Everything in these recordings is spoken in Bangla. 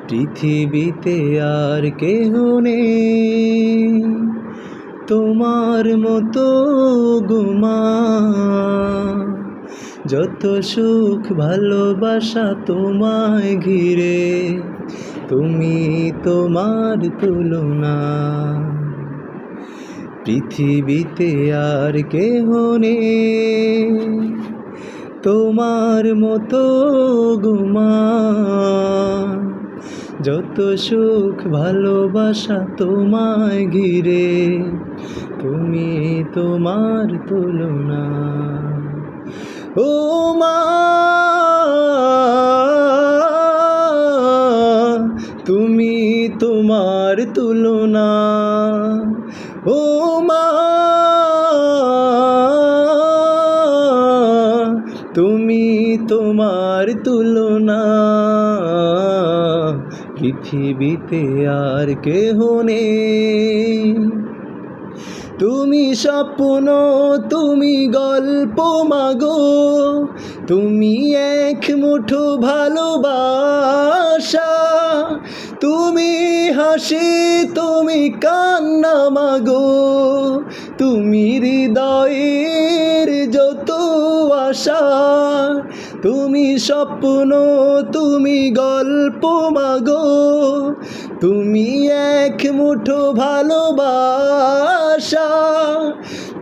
পৃথিবীতে আর কেহ নেই তোমার মতো গো মা। যত সুখ ভালোবাসা তোমায় ঘিরে, তুমি তোমার তুলনা। পৃথিবীতে আর কেহ নেই তোমার মতো গো মা। যত সুখ ভালোবাসা তোমায় ঘিরে, তুমি তোমার তুলনা। ও মা, তুমি তোমার তুলনা। ও মা, তুমি তোমার তুলনা। পৃথিবীতে আর কেহ নেই। তুমি স্বপ্ন, তুমি গল্প মাগো, তুমি এক মুঠো ভালোবাসা। তুমি হাসি, তুমি কান্না মাগো, তুমি হৃদয়ের যত আশা। তুমি স্বপ্ন, তুমি গল্প মাগো, তুমি এক মুঠো ভালোবাসা।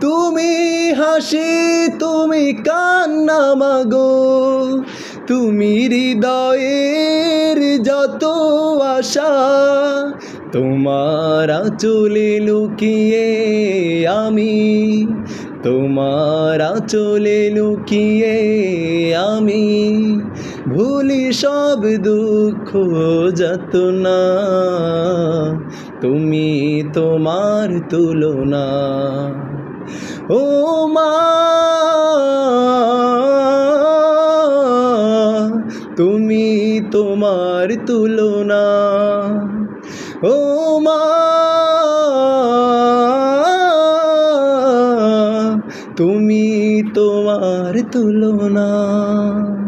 তুমি হাসি, তুমি কান্না মাগো, তুমি হৃদয়ের যত আশা। তোমার আঁচলে লুকিয়ে আমি, তোমার আঁচলে লুকিয়ে আমি ভুলি সব দুঃখ যাতনা। তুমি তোমার তুলনা। ও মা, তুমি তোমার তুলনা। ও মা, তুমি তোমার তুলনা।